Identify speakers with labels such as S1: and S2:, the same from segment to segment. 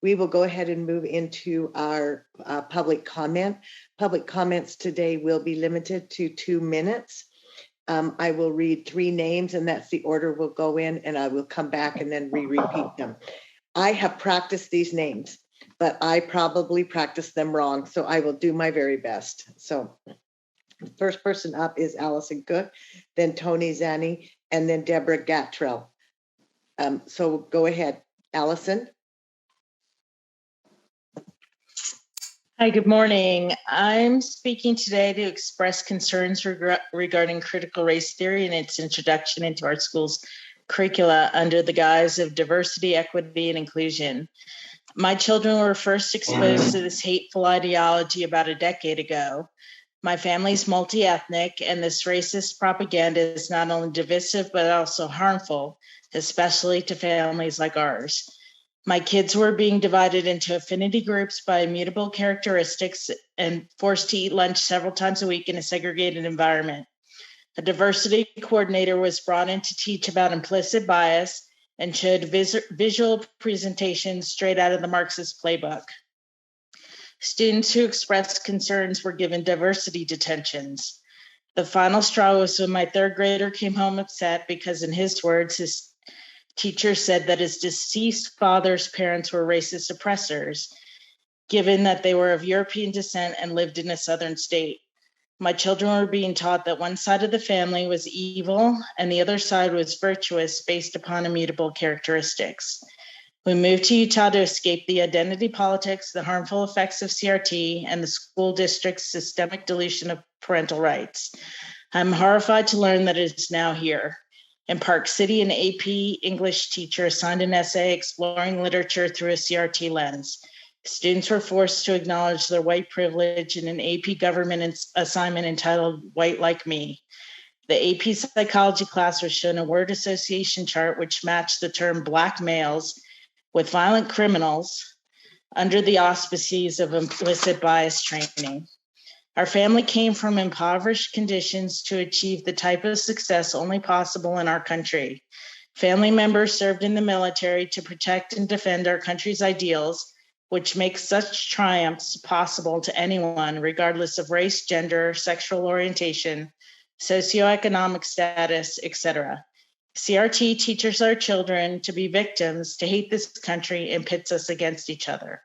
S1: we will go ahead and move into our public comment. Public comments today will be limited to 2 minutes. I will read 3 names, and that's the order we'll go in, and I will come back and then repeat them. I have practiced these names, but I probably practiced them wrong, so I will do my very best. So the first person up is Allison Cook, then Tony Zani, and then Deborah Gatrell. So go ahead, Allison.
S2: Hi, good morning. I'm speaking today to express concerns regarding critical race theory and its introduction into our schools' curricula under the guise of diversity, equity, and inclusion. My children were first exposed to this hateful ideology about a decade ago. My family's multi-ethnic, and this racist propaganda is not only divisive, but also harmful, especially to families like ours. My kids were being divided into affinity groups by immutable characteristics and forced to eat lunch several times a week in a segregated environment. A diversity coordinator was brought in to teach about implicit bias and showed visual presentations straight out of the Marxist playbook. Students who expressed concerns were given diversity detentions. The final straw was when my 3rd grader came home upset because, in his words, his teacher said that his deceased father's parents were racist oppressors, given that they were of European descent and lived in a southern state. My children were being taught that one side of the family was evil and the other side was virtuous based upon immutable characteristics. We moved to Utah to escape the identity politics, the harmful effects of CRT, and the school district's systemic dilution of parental rights. I'm horrified to learn that it is now here. In Park City, an AP English teacher assigned an essay exploring literature through a CRT lens. Students were forced to acknowledge their white privilege in an AP government assignment entitled White Like Me. The AP psychology class was shown a word association chart which matched the term Black males with violent criminals under the auspices of implicit bias training. Our family came from impoverished conditions to achieve the type of success only possible in our country. Family members served in the military to protect and defend our country's ideals, which makes such triumphs possible to anyone, regardless of race, gender, sexual orientation, socioeconomic status, etc. CRT teaches our children to be victims, to hate this country, and pits us against each other.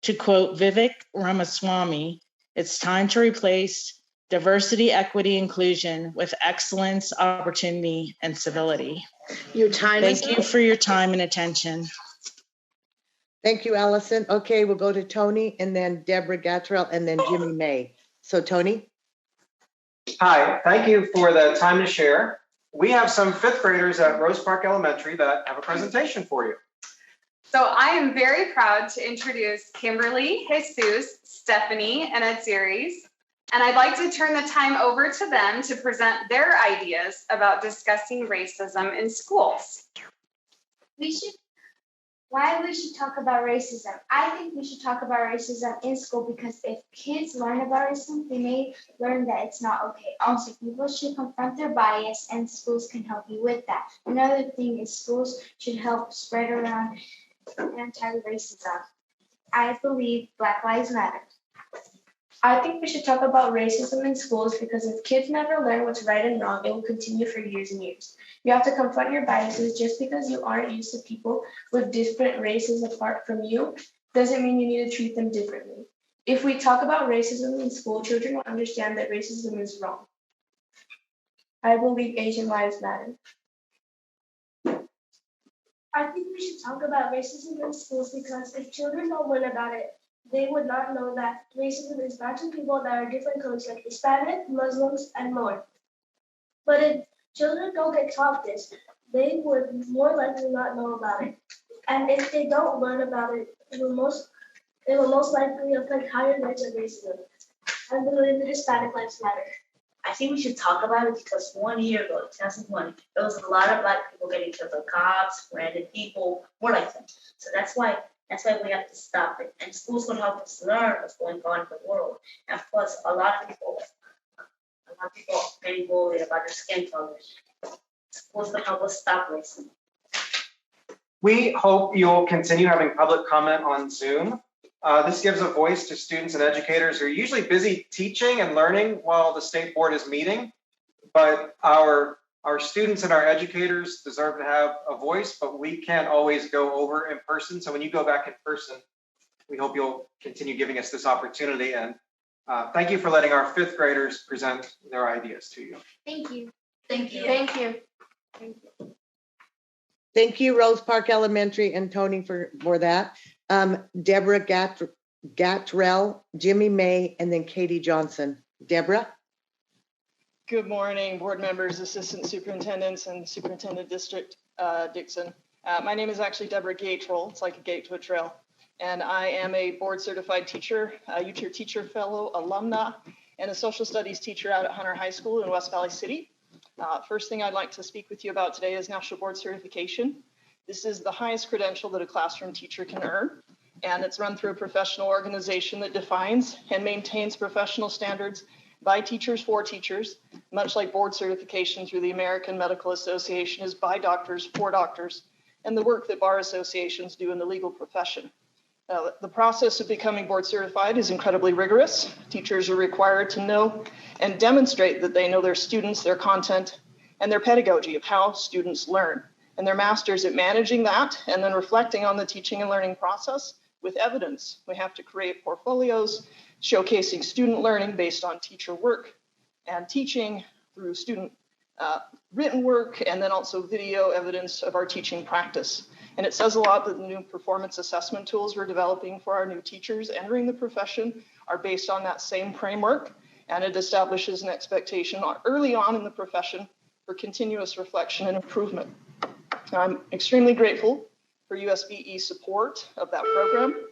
S2: To quote Vivek Ramaswamy, it's time to replace diversity, equity, inclusion with excellence, opportunity, and civility. Thank you for your time and attention.
S1: Thank you, Allison. Okay, we'll go to Tony and then Deborah Gatrell and then Jimmy May. So Tony.
S3: Hi, thank you for the time to share. We have some 5th graders at Rose Park Elementary that have a presentation for you.
S4: So I am very proud to introduce Kimberly, Jesus, Stephanie, and Edzires. And I'd like to turn the time over to them to present their ideas about discussing racism in schools.
S5: Why we should talk about racism? I think we should talk about racism in school because if kids learn about racism, they may learn that it's not okay. Also, people should confront their bias and schools can help you with that. Another thing is schools should help spread around anti-racism. I believe Black Lives Matter.
S6: I think we should talk about racism in schools because if kids never learn what's right and wrong, it will continue for years and years. You have to confront your biases. Just because you aren't used to people with different races apart from you doesn't mean you need to treat them differently. If we talk about racism in school, children will understand that racism is wrong. I believe Asian lives matter.
S5: I think we should talk about racism in schools because if children don't learn about it, they would not know that racism is not to people that are different colors like Hispanic, Muslims, and more. But if children don't get taught this, they would more likely not know about it. And if they don't learn about it, it will most likely affect higher rates of racism. I believe the Hispanic lives matter.
S7: I think we should talk about it because 1 year ago, 2001, there was a lot of Black people getting killed by cops, random people, more like them. So that's why we have to stop it. And schools can help us learn what's going on in the world. And plus, a lot of people getting bullied about their skin color. Schools can help us stop racism.
S3: We hope you'll continue having public comment on Zoom. This gives a voice to students and educators who are usually busy teaching and learning while the state board is meeting. But our students and our educators deserve to have a voice, but we can't always go over in person. So when you go back in person, we hope you'll continue giving us this opportunity. And thank you for letting our fifth graders present their ideas to you.
S7: Thank you. Thank you.
S6: Thank you.
S1: Thank you, Rose Park Elementary and Tony for that. Deborah Gatrell, Jimmy May, and then Katie Johnson. Deborah?
S8: Good morning, board members, assistant superintendents, and Superintendent District Dixon. My name is actually Deborah Gatrell. It's like a gate to a trail. And I am a board certified teacher, UTIER Teacher Fellow, alumna, and a social studies teacher out at Hunter High School in West Valley City. First thing I'd like to speak with you about today is National Board Certification. This is the highest credential that a classroom teacher can earn, and it's run through a professional organization that defines and maintains professional standards by teachers for teachers, much like board certification through the American Medical Association is by doctors for doctors, and the work that bar associations do in the legal profession. The process of becoming board certified is incredibly rigorous. Teachers are required to know and demonstrate that they know their students, their content, and their pedagogy of how students learn. And they're masters at managing that and then reflecting on the teaching and learning process with evidence. We have to create portfolios showcasing student learning based on teacher work and teaching through student written work, and then also video evidence of our teaching practice. And it says a lot that the new performance assessment tools we're developing for our new teachers entering the profession are based on that same framework, and it establishes an expectation early on in the profession for continuous reflection and improvement. I'm extremely grateful for USBE support of that program,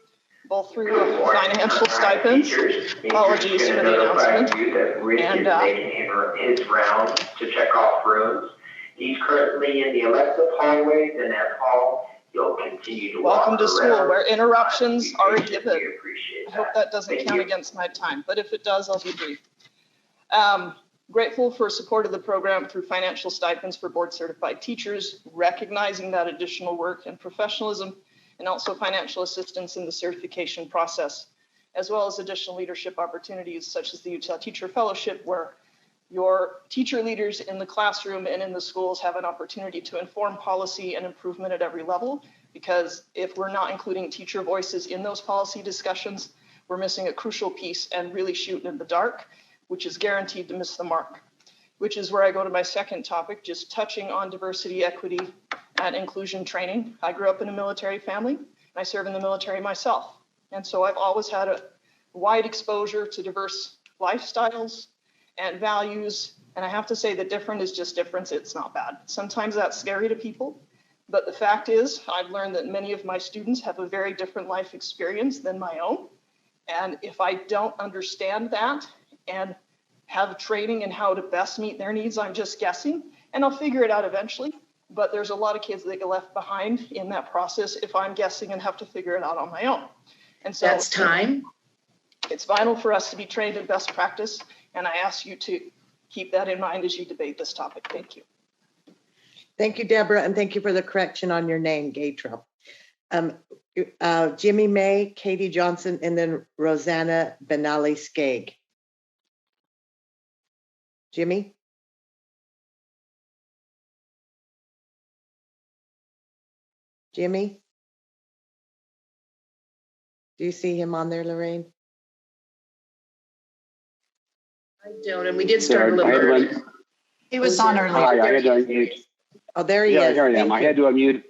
S8: both through financial stipends. Apologies for the announcement. And
S9: his round to check off rooms. He's currently in the elective hallways in that hall. You'll continue to
S8: welcome to school where interruptions are a given. I hope that doesn't count against my time, but if it does, I'll be brief. Grateful for support of the program through financial stipends for board certified teachers, recognizing that additional work and professionalism, and also financial assistance in the certification process, as well as additional leadership opportunities such as the UTIER Teacher Fellowship, where your teacher leaders in the classroom and in the schools have an opportunity to inform policy and improvement at every level, because if we're not including teacher voices in those policy discussions, we're missing a crucial piece and really shooting in the dark, which is guaranteed to miss the mark, which is where I go to my second topic, just touching on diversity, equity, and inclusion training. I grew up in a military family, and I serve in the military myself. And so I've always had a wide exposure to diverse lifestyles and values. And I have to say that different is just difference. It's not bad. Sometimes that's scary to people. But the fact is, I've learned that many of my students have a very different life experience than my own. And if I don't understand that and have training in how to best meet their needs, I'm just guessing, and I'll figure it out eventually. But there's a lot of kids that get left behind in that process if I'm guessing and have to figure it out on my own. And so
S2: that's time.
S8: It's vital for us to be trained in best practice, and I ask you to keep that in mind as you debate this topic. Thank you.
S1: Thank you, Deborah, and thank you for the correction on your name, Gatrell. Jimmy May, Katie Johnson, and then Rosanna Benali-Skagg. Jimmy? Jimmy? Do you see him on there, Lorraine?
S2: I don't, and we did start a little early.
S10: He was on earlier.
S9: Hi, I had to unmute.
S1: Oh, there he is.
S9: Yeah, here I am.
S1: Thank
S9: I had to unmute.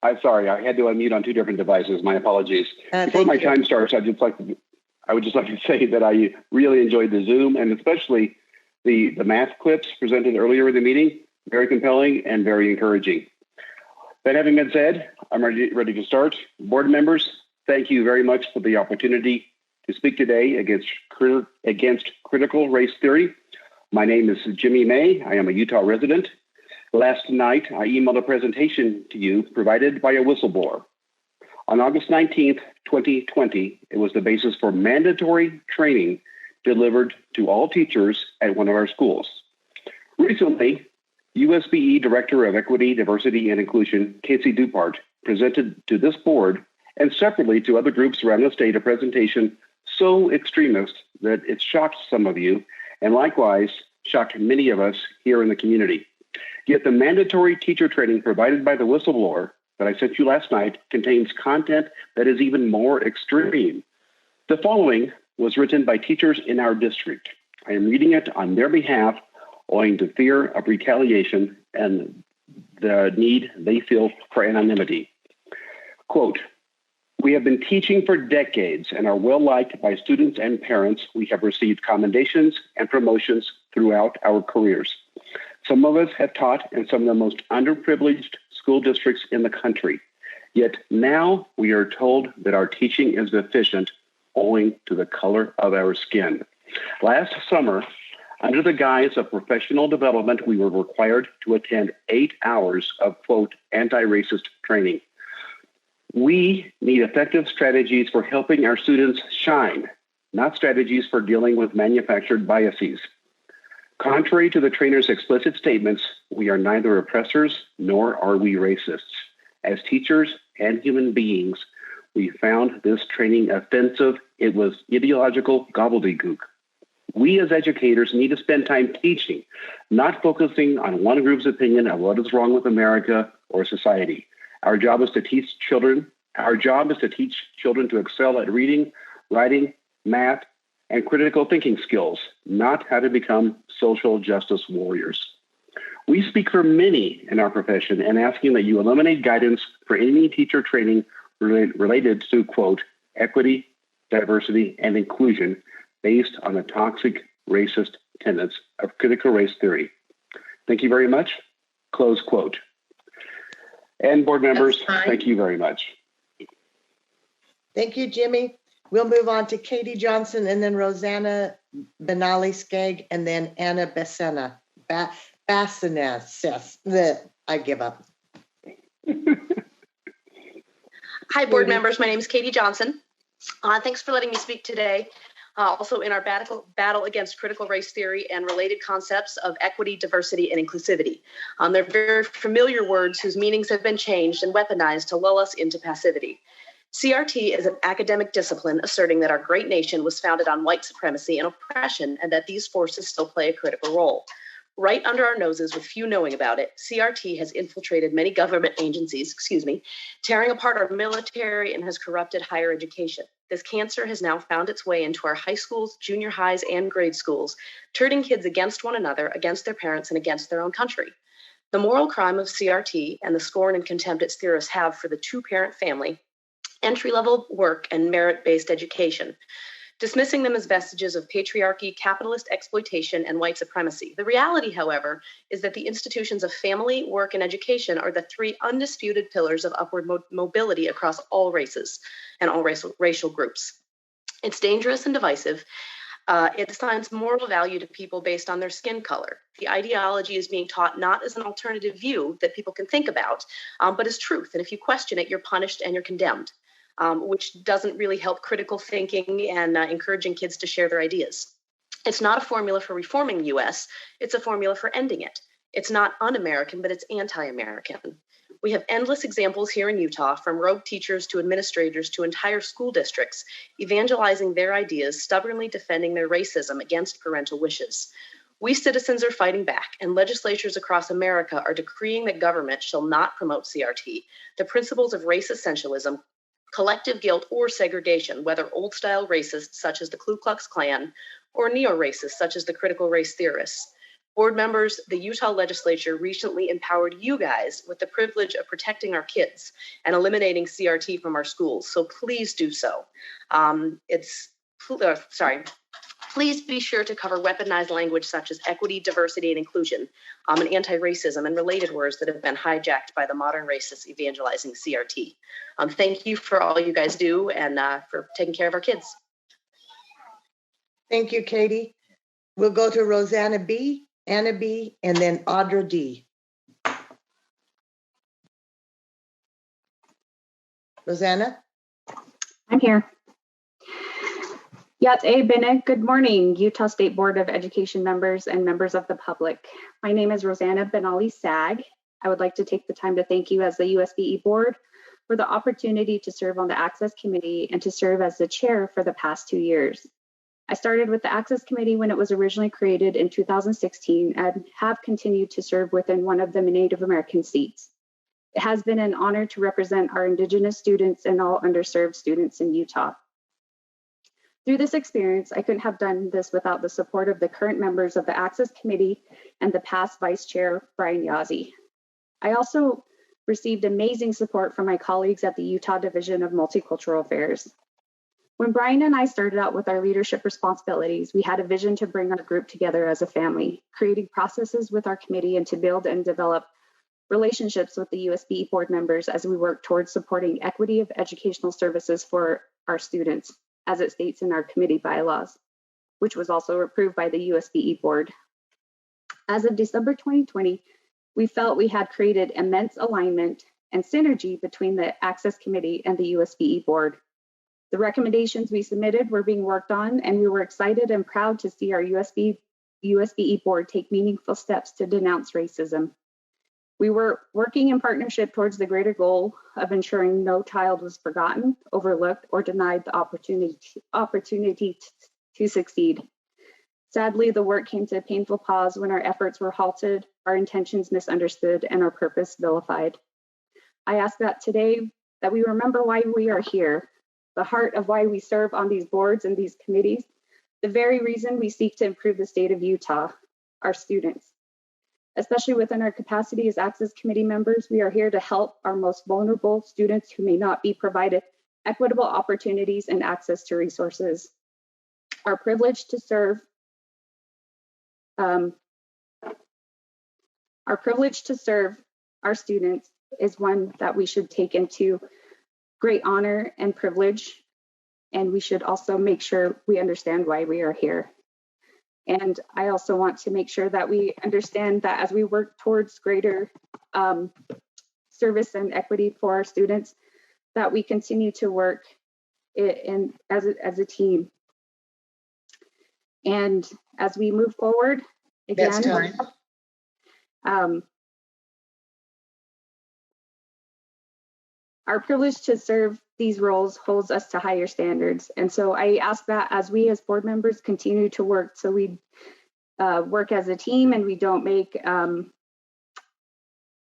S9: I'm sorry, I had to unmute on two different devices. My apologies. Before my time starts, I would just like to say that I really enjoyed the Zoom, and especially the math clips presented earlier in the meeting. Very compelling and very encouraging. That having been said, I'm ready to start. Board members, thank you very much for the opportunity to speak today against critical race theory. My name is Jimmy May. I am a Utah resident. Last night, I emailed a presentation to you provided by a whistleblower. On August 19th, 2020, it was the basis for mandatory training delivered to all teachers at one of our schools. Recently, USBE Director of Equity, Diversity, and Inclusion, Casey Dupart, presented to this board and separately to other groups around the state a presentation so extremist that it shocked some of you and likewise shocked many of us here in the community. Yet the mandatory teacher training provided by the whistleblower that I sent you last night contains content that is even more extreme. The following was written by teachers in our district. I am reading it on their behalf owing to fear of retaliation and the need they feel for anonymity. Quote, "We have been teaching for decades and are well liked by students and parents. We have received commendations and promotions throughout our careers. Some of us have taught in some of the most underprivileged school districts in the country. Yet now we are told that our teaching is deficient owing to the color of our skin. Last summer, under the guise of professional development, we were required to attend 8 hours of, quote, anti-racist training. We need effective strategies for helping our students shine, not strategies for dealing with manufactured biases. Contrary to the trainer's explicit statements, we are neither oppressors nor are we racists. As teachers and human beings, we found this training offensive. It was ideological gobbledygook. We as educators need to spend time teaching, not focusing on one group's opinion of what is wrong with America or society. Our job is to teach children to excel at reading, writing, math, and critical thinking skills, not how to become social justice warriors. We speak for many in our profession and asking that you eliminate guidance for any teacher training related to, quote, equity, diversity, and inclusion based on the toxic racist tenets of critical race theory. Thank you very much. Close quote. And board members, thank you very much.
S1: Thank you, Jimmy. We'll move on to Katie Johnson and then Rosanna Benali-Skagg and then Anna Bassena. I give up.
S11: Hi, board members. My name is Katie Johnson. Thanks for letting me speak today. Also in our battle against critical race theory and related concepts of equity, diversity, and inclusivity. They're very familiar words whose meanings have been changed and weaponized to lull us into passivity. CRT is an academic discipline asserting that our great nation was founded on white supremacy and oppression and that these forces still play a critical role. Right under our noses with few knowing about it, CRT has infiltrated many government agencies, tearing apart our military and has corrupted higher education. This cancer has now found its way into our high schools, junior highs, and grade schools, turning kids against one another, against their parents, and against their own country. The moral crime of CRT and the scorn and contempt its theorists have for the two-parent family, entry-level work, and merit-based education, dismissing them as vestiges of patriarchy, capitalist exploitation, and white supremacy. The reality, however, is that the institutions of family, work, and education are the three undisputed pillars of upward mobility across all races and all racial groups. It's dangerous and divisive. It assigns moral value to people based on their skin color. The ideology is being taught not as an alternative view that people can think about, but as truth. And if you question it, you're punished and you're condemned. Which doesn't really help critical thinking and encouraging kids to share their ideas. It's not a formula for reforming the US, it's a formula for ending it. It's not un-American, but it's anti-American. We have endless examples here in Utah, from rogue teachers to administrators to entire school districts, evangelizing their ideas, stubbornly defending their racism against parental wishes. We citizens are fighting back, and legislatures across America are decreeing that government shall not promote CRT, the principles of race essentialism, collective guilt, or segregation, whether old-style racists such as the Ku Klux Klan or neo-racists such as the critical race theorists. Board members, the Utah legislature recently empowered you guys with the privilege of protecting our kids and eliminating CRT from our schools, so please do so. Please be sure to cover weaponized language such as equity, diversity, and inclusion, and anti-racism and related words that have been hijacked by the modern racists evangelizing CRT. Thank you for all you guys do and for taking care of our kids.
S1: Thank you, Katie. We'll go to Rosanna B., Anna B., and then Audra D. Rosanna?
S10: I'm here. Yat A. Bene, good morning, Utah State Board of Education members and members of the public. My name is Rosanna Benali-Skagg. I would like to take the time to thank you as the USBE board for the opportunity to serve on the Access Committee and to serve as the chair for the past 2 years. I started with the Access Committee when it was originally created in 2016 and have continued to serve within one of the Native American seats. It has been an honor to represent our Indigenous students and all underserved students in Utah. Through this experience, I couldn't have done this without the support of the current members of the Access Committee and the past Vice Chair, Brian Yazzie. I also received amazing support from my colleagues at the Utah Division of Multicultural Affairs. When Brian and I started out with our leadership responsibilities, we had a vision to bring our group together as a family, creating processes with our committee and to build and develop relationships with the USBE board members as we work towards supporting equity of educational services for our students, as it states in our committee bylaws, which was also approved by the USBE board. As of December 2020, we felt we had created immense alignment and synergy between the Access Committee and the USBE board. The recommendations we submitted were being worked on, and we were excited and proud to see our USBE board take meaningful steps to denounce racism. We were working in partnership towards the greater goal of ensuring no child was forgotten, overlooked, or denied the opportunity to succeed. Sadly, the work came to a painful pause when our efforts were halted, our intentions misunderstood, and our purpose vilified. I ask that today that we remember why we are here, the heart of why we serve on these boards and these committees, the very reason we seek to improve the state of Utah, our students. Especially within our capacity as Access Committee members, we are here to help our most vulnerable students who may not be provided equitable opportunities and access to resources. Our privilege to serve our students is one that we should take into great honor and privilege, and we should also make sure we understand why we are here. And I also want to make sure that we understand that as we work towards greater service and equity for our students, that we continue to work as a team. And as we move forward, again, our privilege to serve these roles holds us to higher standards. And so I ask that as we as board members continue to work, so we work as a team and we don't make,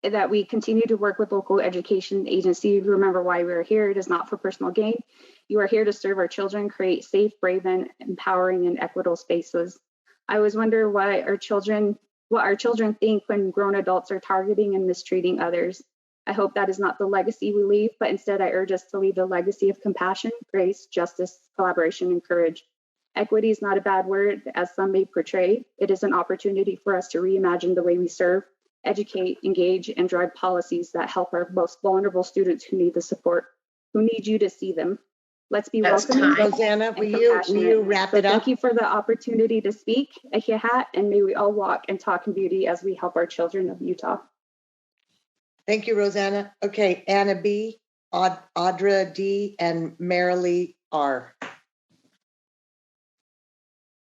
S10: that we continue to work with local education agencies. Remember why we're here. It is not for personal gain. You are here to serve our children, create safe, brave, and empowering and equitable spaces. I always wonder what our children think when grown adults are targeting and mistreating others. I hope that is not the legacy we leave, but instead I urge us to leave a legacy of compassion, grace, justice, collaboration, and courage. Equity is not a bad word, as some may portray. It is an opportunity for us to reimagine the way we serve, educate, engage, and drive policies that help our most vulnerable students who need the support, who need you to see them. Let's be welcoming.
S1: Rosanna, will you wrap it up?
S10: Thank you for the opportunity to speak, Ahihat, and may we all walk and talk in beauty as we help our children of Utah.
S1: Thank you, Rosanna. Okay, Anna B, Audra D, and Marilee R.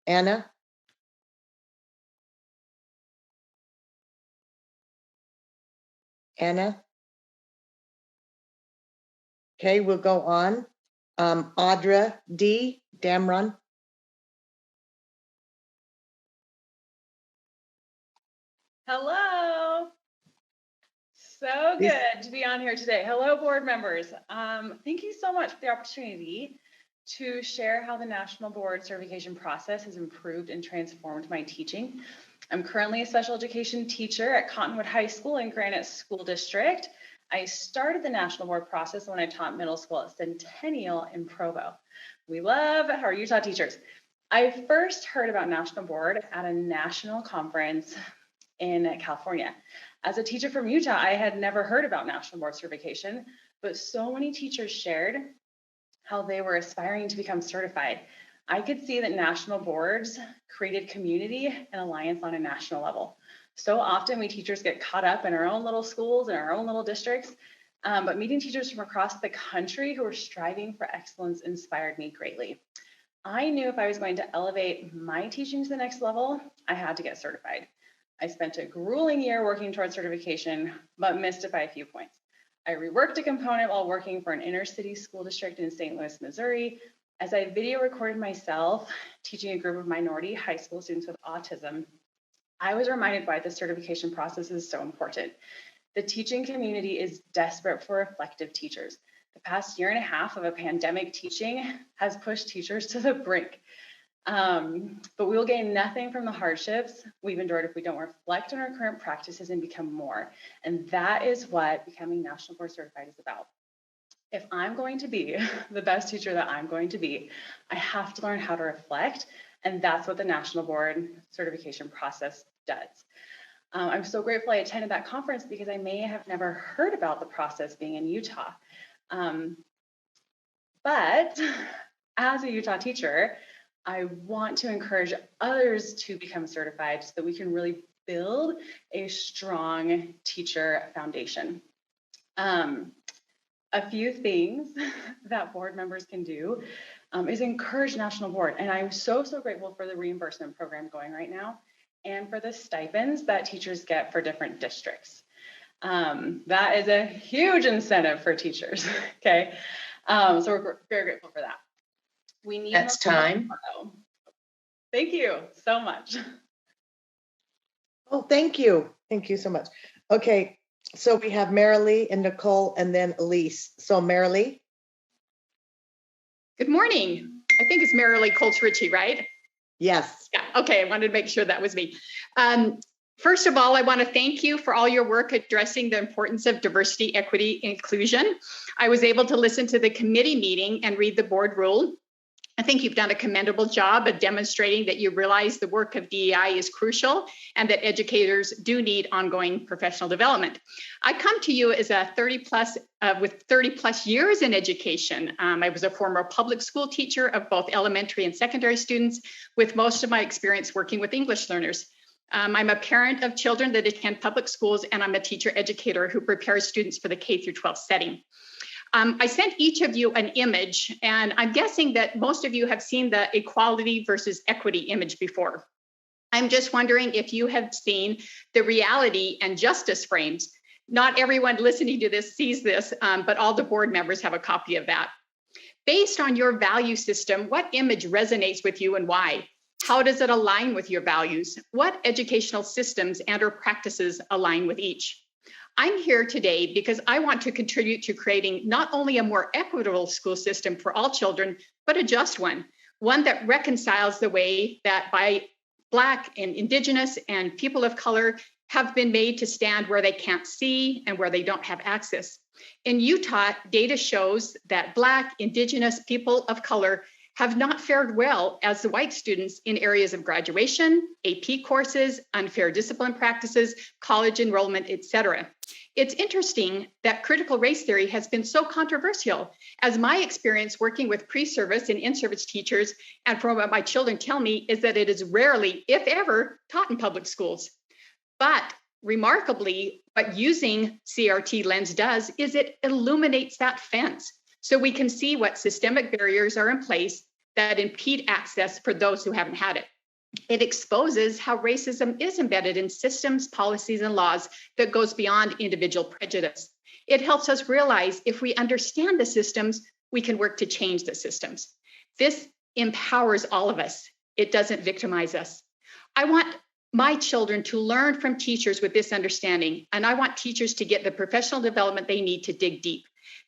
S1: Anna? Anna? Okay, we'll go on. Audra D, Damron.
S12: Hello. So good to be on here today. Hello, board members. Thank you so much for the opportunity to share how the National Board certification process has improved and transformed my teaching. I'm currently a special education teacher at Cottonwood High School in Granite School District. I started the National Board process when I taught middle school at Centennial in Provo. We love our Utah teachers. I first heard about National Board at a national conference in California. As a teacher from Utah, I had never heard about National Board certification, but so many teachers shared how they were aspiring to become certified. I could see that national boards created community and alliance on a national level. So often we teachers get caught up in our own little schools and our own little districts, but meeting teachers from across the country who are striving for excellence inspired me greatly. I knew if I was going to elevate my teaching to the next level, I had to get certified. I spent a grueling year working towards certification, but missed it by a few points. I reworked a component while working for an inner city school district in St. Louis, Missouri, as I video recorded myself teaching a group of minority high school students with autism. I was reminded why the certification process is so important. The teaching community is desperate for reflective teachers. The past year and a half of a pandemic teaching has pushed teachers to the brink. But we will gain nothing from the hardships we've endured if we don't reflect on our current practices and become more. And that is what becoming National Board Certified is about. If I'm going to be the best teacher that I'm going to be, I have to learn how to reflect. And that's what the National Board Certification process does. I'm so grateful I attended that conference because I may have never heard about the process being in Utah. But as a Utah teacher, I want to encourage others to become certified so that we can really build a strong teacher foundation. A few things that board members can do is encourage National Board. And I'm so grateful for the reimbursement program going right now and for the stipends that teachers get for different districts. That is a huge incentive for teachers, okay? So we're very grateful for that. We need
S1: That's time.
S12: Thank you so much.
S1: Oh, thank you. Thank you so much. Okay, so we have Marilee and Nicole and then Elise. So Marilee.
S13: Good morning. I think it's Marilee Colts-Ritchie, right?
S1: Yes.
S13: Yeah, okay, I wanted to make sure that was me. First of all, I want to thank you for all your work addressing the importance of diversity, equity, inclusion. I was able to listen to the committee meeting and read the board rule. I think you've done a commendable job of demonstrating that you realize the work of DEI is crucial and that educators do need ongoing professional development. I come to you as a 30 plus years in education. I was a former public school teacher of both elementary and secondary students, with most of my experience working with English learners. I'm a parent of children that attend public schools, and I'm a teacher educator who prepares students for the K through 12 setting. I sent each of you an image, and I'm guessing that most of you have seen the equality versus equity image before. I'm just wondering if you have seen the reality and justice frames. Not everyone listening to this sees this, but all the board members have a copy of that. Based on your value system, what image resonates with you and why? How does it align with your values? What educational systems and/or practices align with each? I'm here today because I want to contribute to creating not only a more equitable school system for all children, but a just one that reconciles the way that Black and Indigenous and people of color have been made to stand where they can't see and where they don't have access. In Utah, data shows that Black, Indigenous, people of color have not fared well as the white students in areas of graduation, AP courses, unfair discipline practices, college enrollment, etc. It's interesting that critical race theory has been so controversial, as my experience working with pre-service and in-service teachers, and from what my children tell me, is that it is rarely, if ever, taught in public schools. But remarkably, what using CRT lens does is it illuminates that fence, so we can see what systemic barriers are in place that impede access for those who haven't had it. It exposes how racism is embedded in systems, policies, and laws that goes beyond individual prejudice. It helps us realize if we understand the systems, we can work to change the systems. This empowers all of us. It doesn't victimize us. I want my children to learn from teachers with this understanding, and I want teachers to get the professional development they need to dig deep.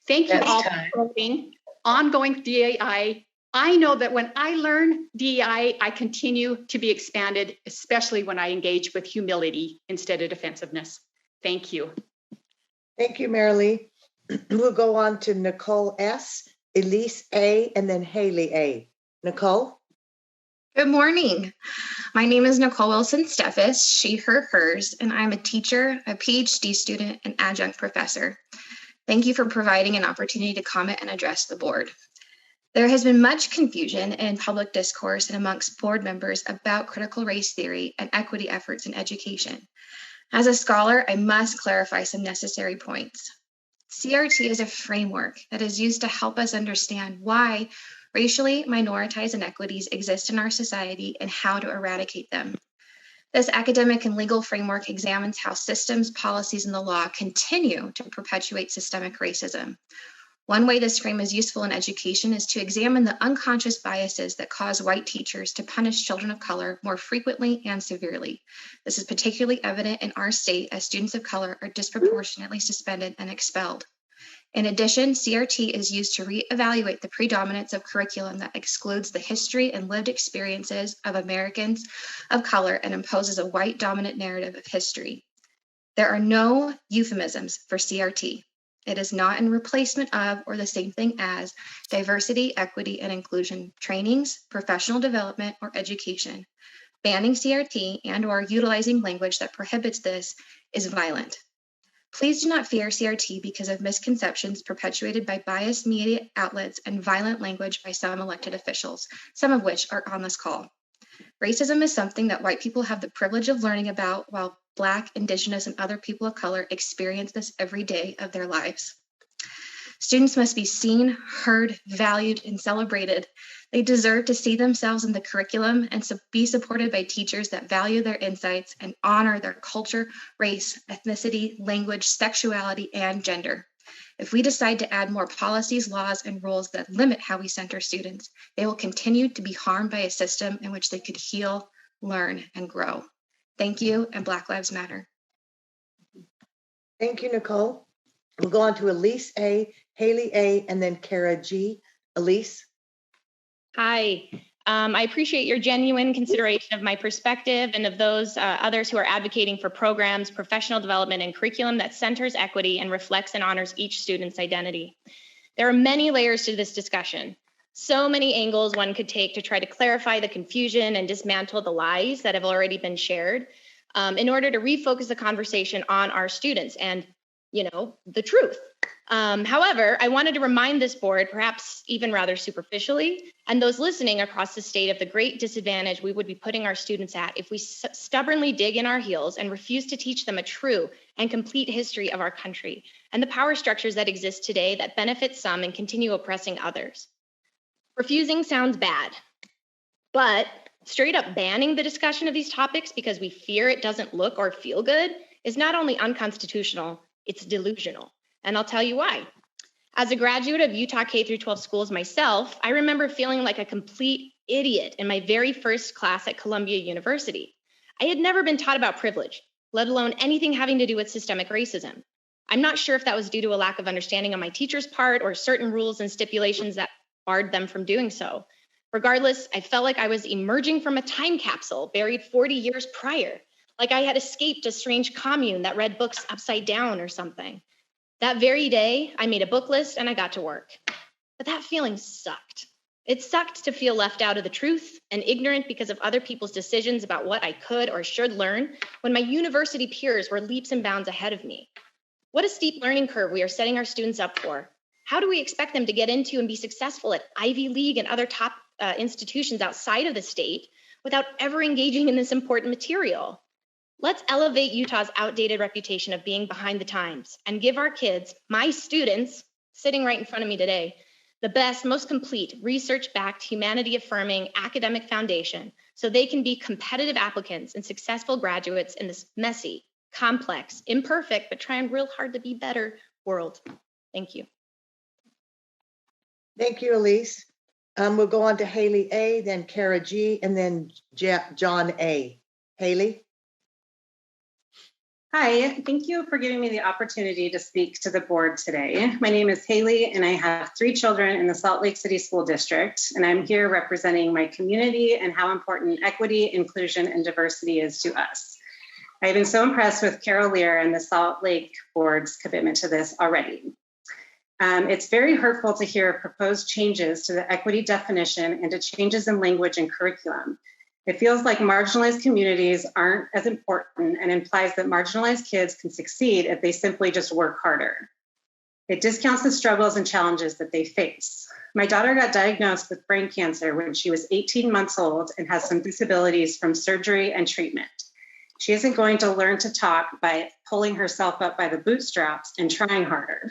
S13: Thank you all for promoting ongoing DEI. I know that when I learn DEI, I continue to be expanded, especially when I engage with humility instead of defensiveness. Thank you.
S1: Thank you, Marilee. We'll go on to Nicole S., Elise A., and then Haley A. Nicole?
S14: Good morning. My name is Nicole Wilson Steffes, she, her, hers, and I'm a teacher, a PhD student, and adjunct professor. Thank you for providing an opportunity to comment and address the board. There has been much confusion in public discourse and amongst board members about critical race theory and equity efforts in education. As a scholar, I must clarify some necessary points. CRT is a framework that is used to help us understand why racially minoritized inequities exist in our society and how to eradicate them. This academic and legal framework examines how systems, policies, and the law continue to perpetuate systemic racism. One way this frame is useful in education is to examine the unconscious biases that cause white teachers to punish children of color more frequently and severely. This is particularly evident in our state as students of color are disproportionately suspended and expelled. In addition, CRT is used to reevaluate the predominance of curriculum that excludes the history and lived experiences of Americans of color and imposes a white dominant narrative of history. There are no euphemisms for CRT. It is not in replacement of or the same thing as diversity, equity, and inclusion trainings, professional development, or education. Banning CRT and/or utilizing language that prohibits this is violent. Please do not fear CRT because of misconceptions perpetuated by biased media outlets and violent language by some elected officials, some of which are on this call. Racism is something that white people have the privilege of learning about, while Black, Indigenous, and other people of color experience this every day of their lives. Students must be seen, heard, valued, and celebrated. They deserve to see themselves in the curriculum and be supported by teachers that value their insights and honor their culture, race, ethnicity, language, sexuality, and gender. If we decide to add more policies, laws, and rules that limit how we center students, they will continue to be harmed by a system in which they could heal, learn, and grow. Thank you, and Black Lives Matter.
S1: Thank you, Nicole. We'll go on to Elise A., Haley A., and then Kara G. Elise.
S15: Hi. I appreciate your genuine consideration of my perspective and of those others who are advocating for programs, professional development, and curriculum that centers equity and reflects and honors each student's identity. There are many layers to this discussion. So many angles one could take to try to clarify the confusion and dismantle the lies that have already been shared in order to refocus the conversation on our students and, the truth. However, I wanted to remind this board, perhaps even rather superficially, and those listening across the state of the great disadvantage we would be putting our students at if we stubbornly dig in our heels and refuse to teach them a true and complete history of our country and the power structures that exist today that benefit some and continue oppressing others. Refusing sounds bad, but straight up banning the discussion of these topics because we fear it doesn't look or feel good is not only unconstitutional, it's delusional. And I'll tell you why. As a graduate of Utah K-12 schools myself, I remember feeling like a complete idiot in my very first class at Columbia University. I had never been taught about privilege, let alone anything having to do with systemic racism. I'm not sure if that was due to a lack of understanding on my teacher's part or certain rules and stipulations that barred them from doing so. Regardless, I felt like I was emerging from a time capsule buried 40 years prior, like I had escaped a strange commune that read books upside down or something. That very day, I made a book list and I got to work. But that feeling sucked. It sucked to feel left out of the truth and ignorant because of other people's decisions about what I could or should learn when my university peers were leaps and bounds ahead of me. What a steep learning curve we are setting our students up for. How do we expect them to get into and be successful at Ivy League and other top institutions outside of the state without ever engaging in this important material? Let's elevate Utah's outdated reputation of being behind the times and give our kids, my students, sitting right in front of me today, the best, most complete, research-backed, humanity-affirming academic foundation so they can be competitive applicants and successful graduates in this messy, complex, imperfect, but trying real hard to be better world. Thank you.
S1: Thank you, Elise. We'll go on to Haley A., then Kara G., and then John A. Haley.
S16: Hi, thank you for giving me the opportunity to speak to the board today. My name is Haley, and I have 3 children in the Salt Lake City School District, and I'm here representing my community and how important equity, inclusion, and diversity is to us. I've been so impressed with Carol Lear and the Salt Lake Board's commitment to this already. It's very hurtful to hear proposed changes to the equity definition and to changes in language and curriculum. It feels like marginalized communities aren't as important and implies that marginalized kids can succeed if they simply just work harder. It discounts the struggles and challenges that they face. My daughter got diagnosed with brain cancer when she was 18 months old and has some disabilities from surgery and treatment. She isn't going to learn to talk by pulling herself up by the bootstraps and trying harder.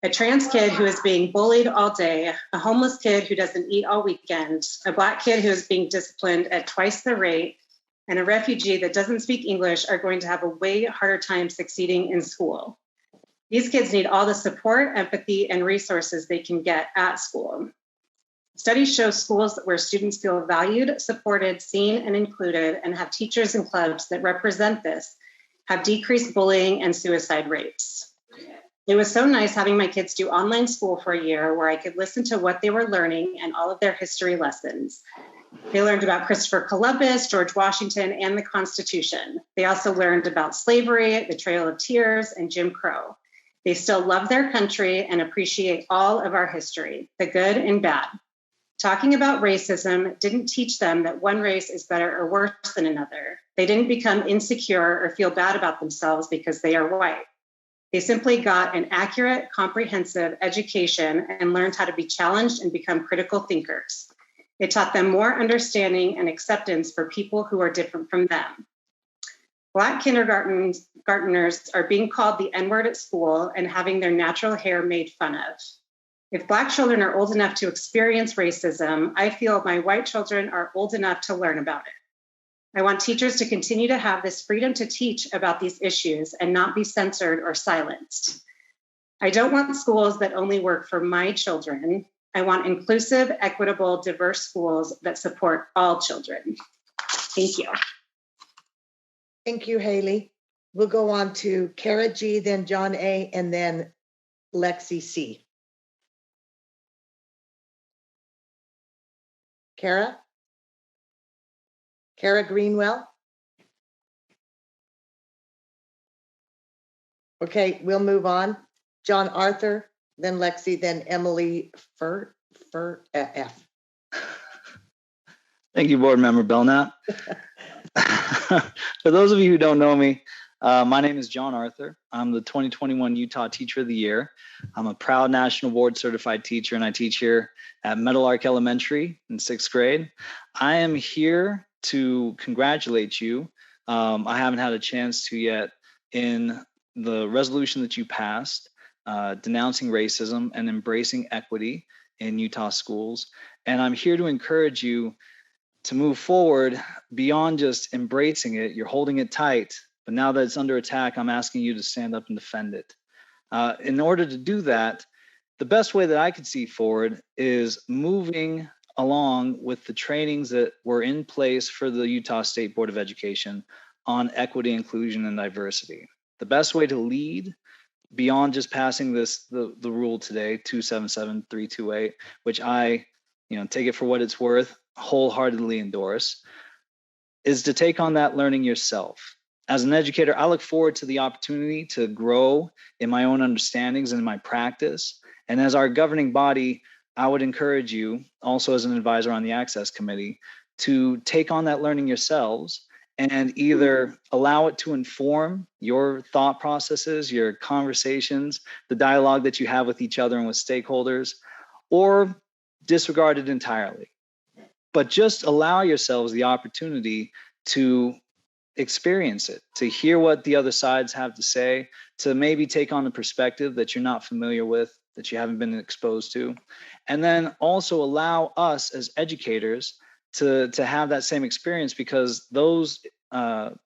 S16: A trans kid who is being bullied all day, a homeless kid who doesn't eat all weekend, a Black kid who is being disciplined at twice the rate, and a refugee that doesn't speak English are going to have a way harder time succeeding in school. These kids need all the support, empathy, and resources they can get at school. Studies show schools where students feel valued, supported, seen, and included, and have teachers and clubs that represent this, have decreased bullying and suicide rates. It was so nice having my kids do online school for a year where I could listen to what they were learning and all of their history lessons. They learned about Christopher Columbus, George Washington, and the Constitution. They also learned about slavery, the Trail of Tears, and Jim Crow. They still love their country and appreciate all of our history, the good and bad. Talking about racism didn't teach them that one race is better or worse than another. They didn't become insecure or feel bad about themselves because they are white. They simply got an accurate, comprehensive education and learned how to be challenged and become critical thinkers. It taught them more understanding and acceptance for people who are different from them. Black kindergartners are being called the N-word at school and having their natural hair made fun of. If Black children are old enough to experience racism, I feel my white children are old enough to learn about it. I want teachers to continue to have this freedom to teach about these issues and not be censored or silenced. I don't want schools that only work for my children. I want inclusive, equitable, diverse schools that support all children. Thank you.
S1: Thank you, Haley. We'll go on to Kara G, then John A, and then Lexi C. Kara? Kara Greenwell? Okay, we'll move on. John Arthur, then Lexi, then Emily F.
S17: Thank you, Board Member Belknap. For those of you who don't know me, my name is John Arthur. I'm the 2021 Utah Teacher of the Year. I'm a proud National Board Certified teacher, and I teach here at Meadowlark Elementary in 6th grade. I am here to congratulate you. I haven't had a chance to yet in the resolution that you passed, denouncing racism and embracing equity in Utah schools. And I'm here to encourage you to move forward beyond just embracing it. You're holding it tight, but now that it's under attack, I'm asking you to stand up and defend it. In order to do that, the best way that I could see forward is moving along with the trainings that were in place for the Utah State Board of Education on equity, inclusion, and diversity. The best way to lead beyond just passing the rule today, 277328, which I, take it for what it's worth, wholeheartedly endorse, is to take on that learning yourself. As an educator, I look forward to the opportunity to grow in my own understandings and in my practice. And as our governing body, I would encourage you, also as an advisor on the Access Committee, to take on that learning yourselves and either allow it to inform your thought processes, your conversations, the dialogue that you have with each other and with stakeholders, or disregard it entirely. But just allow yourselves the opportunity to experience it, to hear what the other sides have to say, to maybe take on a perspective that you're not familiar with, that you haven't been exposed to, and then also allow us as educators to have that same experience, because those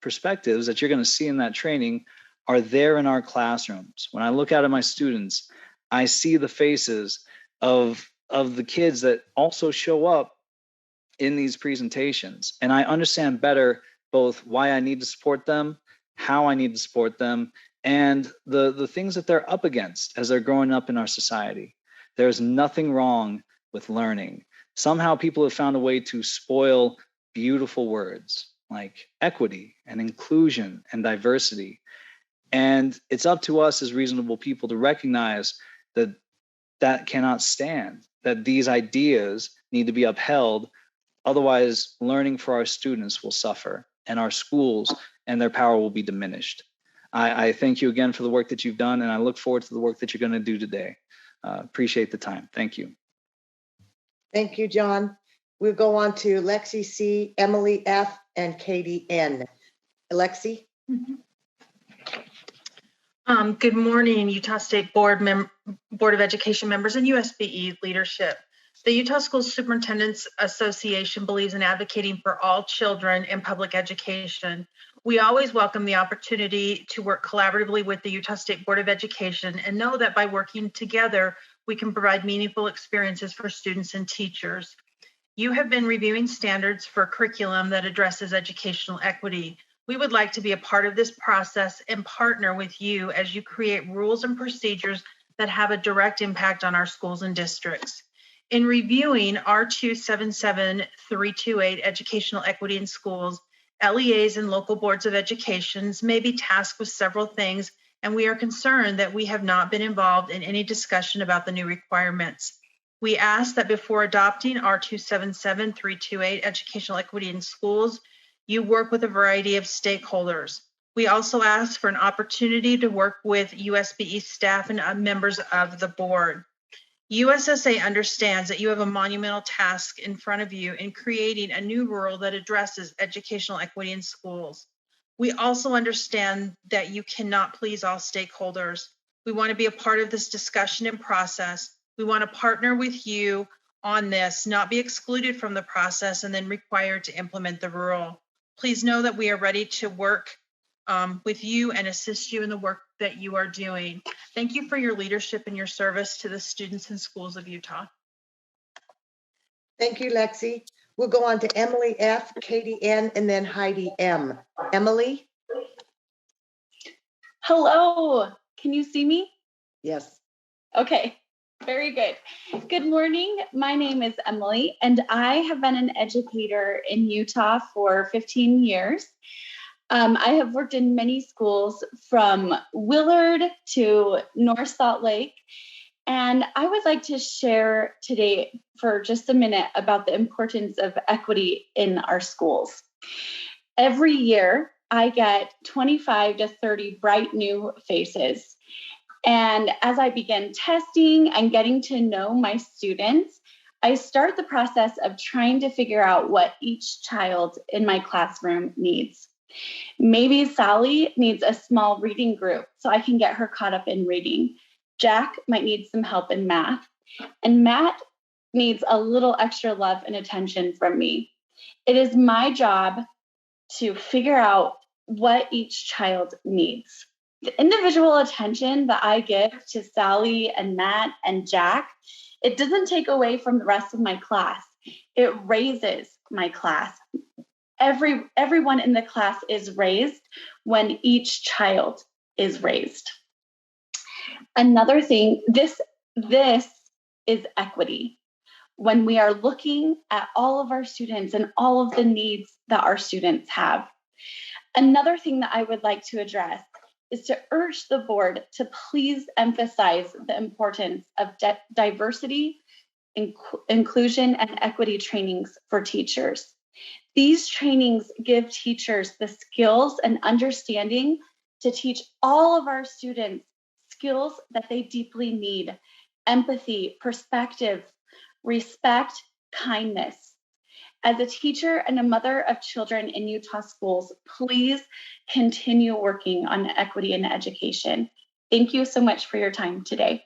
S17: perspectives that you're going to see in that training are there in our classrooms. When I look out at my students, I see the faces of the kids that also show up in these presentations, and I understand better both why I need to support them, how I need to support them, and the things that they're up against as they're growing up in our society. There's nothing wrong with learning. Somehow people have found a way to spoil beautiful words like equity and inclusion and diversity. And it's up to us as reasonable people to recognize that that cannot stand, that these ideas need to be upheld. Otherwise, learning for our students will suffer, and our schools and their power will be diminished. I thank you again for the work that you've done, and I look forward to the work that you're going to do today. Appreciate the time. Thank you.
S1: Thank you, John. We'll go on to Lexi C, Emily F, and Katie N. Lexi?
S18: Good morning, Utah State Board of Education members and USBE leadership. The Utah School Superintendents Association believes in advocating for all children in public education. We always welcome the opportunity to work collaboratively with the Utah State Board of Education and know that by working together, we can provide meaningful experiences for students and teachers. You have been reviewing standards for curriculum that addresses educational equity. We would like to be a part of this process and partner with you as you create rules and procedures that have a direct impact on our schools and districts. In reviewing R277328 Educational Equity in Schools, LEAs and local boards of education may be tasked with several things, and we are concerned that we have not been involved in any discussion about the new requirements. We ask that before adopting R277328 Educational Equity in Schools, you work with a variety of stakeholders. We also ask for an opportunity to work with USBE staff and members of the board. USSA understands that you have a monumental task in front of you in creating a new rule that addresses educational equity in schools. We also understand that you cannot please all stakeholders. We want to be a part of this discussion and process. We want to partner with you on this, not be excluded from the process and then required to implement the rule. Please know that we are ready to work with you and assist you in the work that you are doing. Thank you for your leadership and your service to the students and schools of Utah.
S1: Thank you, Lexi. We'll go on to Emily F., Katie N., and then Heidi M. Emily?
S19: Hello, can you see me?
S1: Yes.
S19: Okay, very good. Good morning, my name is Emily, and I have been an educator in Utah for 15 years. I have worked in many schools from Willard to North Salt Lake, and I would like to share today for just a minute about the importance of equity in our schools. Every year, I get 25 to 30 bright new faces. And as I begin testing and getting to know my students, I start the process of trying to figure out what each child in my classroom needs. Maybe Sally needs a small reading group so I can get her caught up in reading. Jack might need some help in math. And Matt needs a little extra love and attention from me. It is my job to figure out what each child needs. The individual attention that I give to Sally and Matt and Jack, it doesn't take away from the rest of my class. It raises my class. Everyone in the class is raised when each child is raised. Another thing, this is equity. When we are looking at all of our students and all of the needs that our students have. Another thing that I would like to address is to urge the board to please emphasize the importance of diversity, inclusion, and equity trainings for teachers. These trainings give teachers the skills and understanding to teach all of our students skills that they deeply need: empathy, perspective, respect, kindness. As a teacher and a mother of children in Utah schools, please continue working on equity in education. Thank you so much for your time today.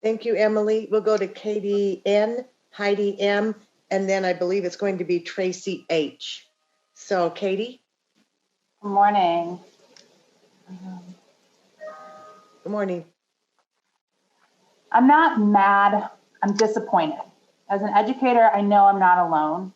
S1: Thank you, Emily. We'll go to Katie N., Heidi M., and then I believe it's going to be Tracy H. So, Katie?
S20: Good morning.
S1: Good morning.
S20: I'm not mad, I'm disappointed. As an educator, I know I'm not alone.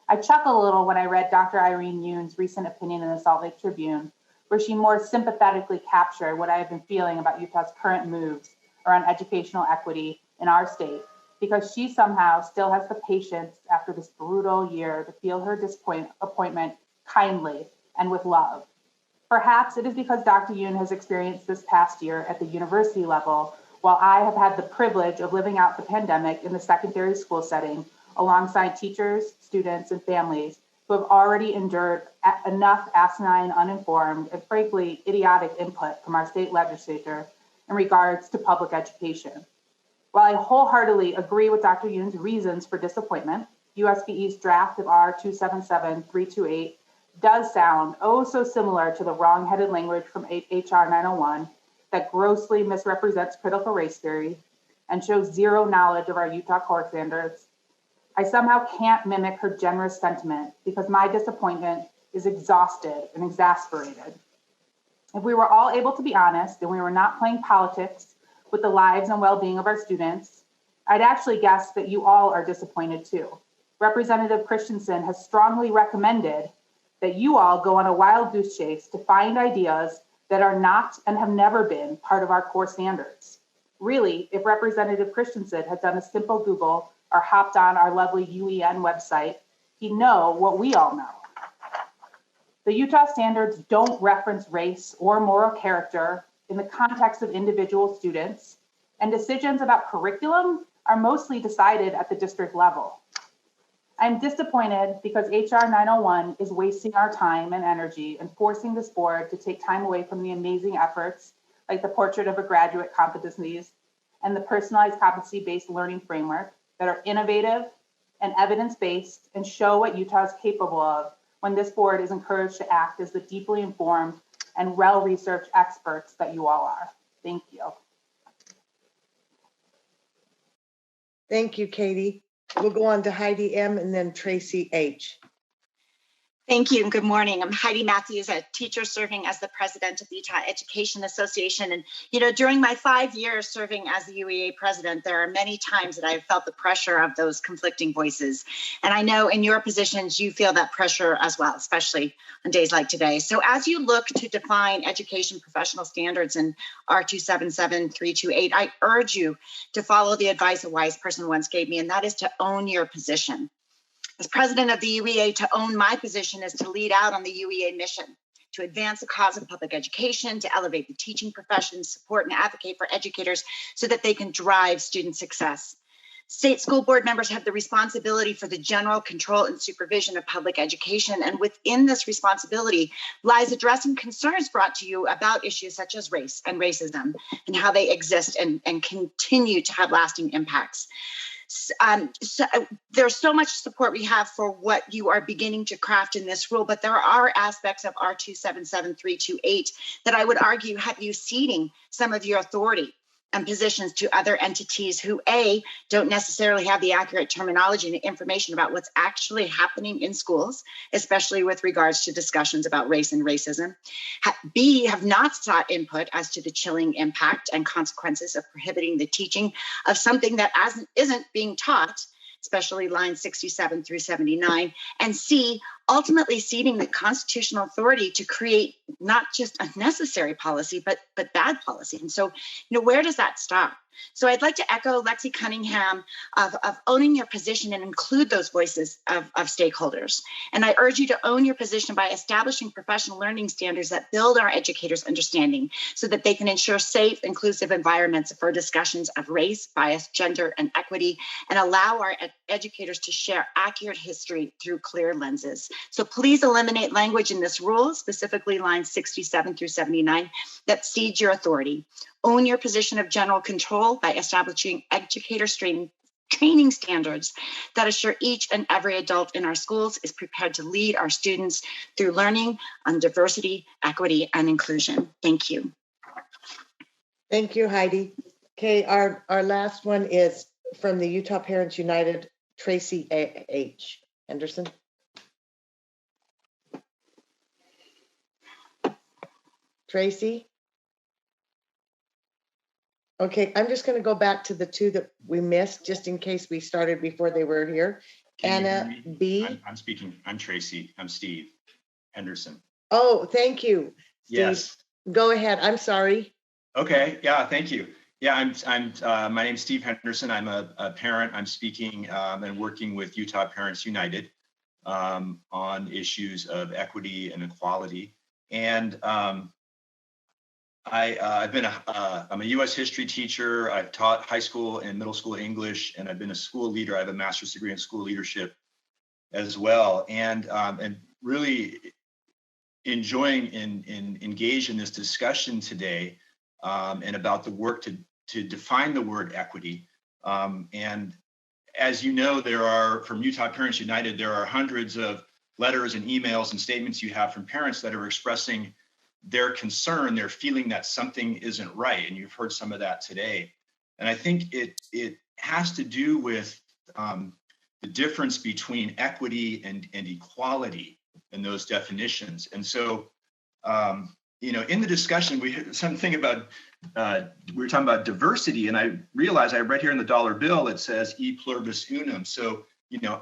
S20: I chuckled a little when I read Dr. Irene Yoon's recent opinion in the Salt Lake Tribune, where she more sympathetically captured what I have been feeling about Utah's current moves around educational equity in our state, because she somehow still has the patience after this brutal year to feel her disappointment kindly and with love. Perhaps it is because Dr. Yoon has experienced this past year at the university level, while I have had the privilege of living out the pandemic in the secondary school setting alongside teachers, students, and families who have already endured enough asinine, uninformed, and frankly idiotic input from our state legislature in regards to public education. While I wholeheartedly agree with Dr. Yoon's reasons for disappointment, USBE's draft of R277328 does sound oh so similar to the wrong-headed language from HR 901 that grossly misrepresents critical race theory, and shows zero knowledge of our Utah core standards. I somehow can't mimic her generous sentiment because my disappointment is exhausted and exasperated. If we were all able to be honest and we were not playing politics with the lives and well-being of our students, I'd actually guess that you all are disappointed too. Representative Christensen has strongly recommended that you all go on a wild goose chase to find ideas that are not and have never been part of our core standards. Really, if Representative Christensen had done a simple Google or hopped on our lovely UEN website, he'd know what we all know. The Utah standards don't reference race or moral character in the context of individual students, and decisions about curriculum are mostly decided at the district level. I'm disappointed because HR 901 is wasting our time and energy and forcing this board to take time away from the amazing efforts like the Portrait of a Graduate Competencies and the Personalized Competency-Based Learning Framework that are innovative and evidence-based and show what Utah is capable of when this board is encouraged to act as the deeply informed and well-researched experts that you all are. Thank you.
S1: Thank you, Katie. We'll go on to Heidi M. and then Tracy H.
S21: Thank you and good morning. I'm Heidi Matthews, a teacher serving as the president of the Utah Education Association. And, during my 5 years serving as the UEA president, there are many times that I've felt the pressure of those conflicting voices. And I know in your positions, you feel that pressure as well, especially on days like today. So as you look to define education professional standards in R277328, I urge you to follow the advice a wise person once gave me, and that is to own your position. As president of the UEA, to own my position is to lead out on the UEA mission, to advance the cause of public education, to elevate the teaching profession, support and advocate for educators so that they can drive student success. State school board members have the responsibility for the general control and supervision of public education, and within this responsibility lies addressing concerns brought to you about issues such as race and racism and how they exist and continue to have lasting impacts. So there's so much support we have for what you are beginning to craft in this rule, but there are aspects of R277328 that I would argue have you ceding some of your authority and positions to other entities who, A, don't necessarily have the accurate terminology and information about what's actually happening in schools, especially with regards to discussions about race and racism. B, have not sought input as to the chilling impact and consequences of prohibiting the teaching of something that isn't being taught, especially lines 67 through 79. And C, ultimately ceding the constitutional authority to create not just unnecessary policy, but bad policy. And so, where does that stop? So I'd like to echo Lexi Cunningham of owning your position and include those voices of stakeholders. And I urge you to own your position by establishing professional learning standards that build our educators' understanding so that they can ensure safe, inclusive environments for discussions of race, bias, gender, and equity, and allow our educators to share accurate history through clear lenses. So please eliminate language in this rule, specifically lines 67 through 79, that cedes your authority. Own your position of general control by establishing educator training standards that assure each and every adult in our schools is prepared to lead our students through learning on diversity, equity, and inclusion. Thank you.
S1: Thank you, Heidi. Okay, our last one is from the Utah Parents United, Tracy H. Henderson. Tracy? Okay, I'm just going to go back to the two that we missed, just in case we started before they were here. Anna B.
S22: I'm speaking. I'm Tracy. I'm Steve Henderson.
S1: Oh, thank you, Steve.
S22: Yes.
S1: Go ahead. I'm sorry.
S22: Okay. Yeah. Thank you. Yeah. My name's Steve Henderson. I'm a parent. I'm speaking and working with Utah Parents United on issues of equity and equality. And I'm a U.S. history teacher. I've taught high school and middle school English, and I've been a school leader. I have a master's degree in school leadership as well, and really enjoying and engage in this discussion today and about the work to define the word equity. And as you know, from Utah Parents United, there are hundreds of letters and emails and statements you have from parents that are expressing their concern, their feeling that something isn't right. And you've heard some of that today. And I think it has to do with the difference between equity and equality in those definitions. And so, in the discussion, we had something about, we were talking about diversity, and I realized I read here in the dollar bill, it says e pluribus unum. So,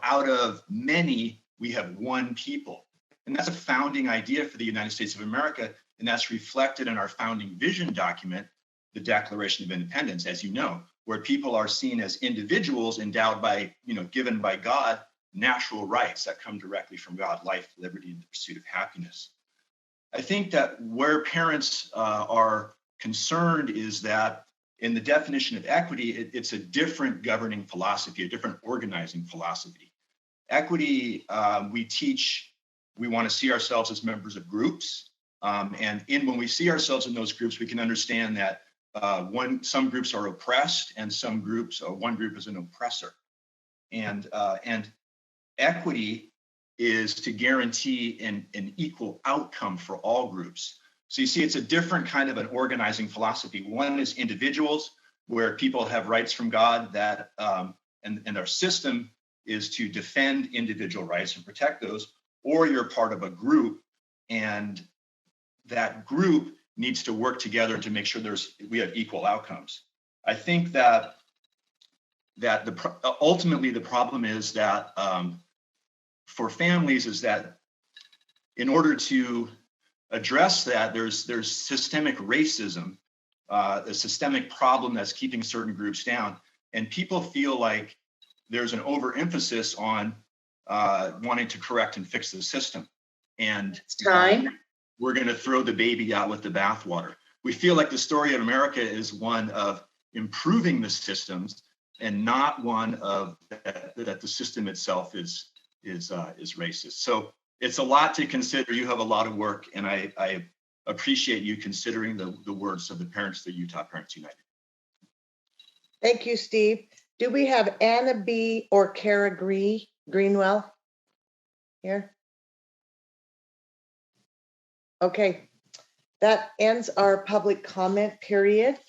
S22: out of many, we have one people. And that's a founding idea for the United States of America. And that's reflected in our founding vision document, the Declaration of Independence, as you know, where people are seen as individuals endowed by, given by God, natural rights that come directly from God, life, liberty, and the pursuit of happiness. I think that where parents are concerned is that in the definition of equity, it's a different governing philosophy, a different organizing philosophy. Equity, we want to see ourselves as members of groups. And when we see ourselves in those groups, we can understand that some groups are oppressed and one group is an oppressor. And equity is to guarantee an equal outcome for all groups. So you see, it's a different kind of an organizing philosophy. One is individuals, where people have rights from God that, and our system is to defend individual rights and protect those, or you're part of a group, and that group needs to work together to make sure we have equal outcomes. I think that ultimately the problem is that for families is that in order to address that, there's systemic racism, a systemic problem that's keeping certain groups down, and people feel like there's an overemphasis on wanting to correct and fix the system, and we're going to throw the baby out with the bathwater. We feel like the story of America is one of improving the systems and not one of that the system itself is racist. So it's a lot to consider. You have a lot of work, and I appreciate you considering the words of the parents, the Utah Parents United.
S1: Thank you, Steve. Do we have Anna B. or Kara Greenwell here? Okay, that ends our public comment period.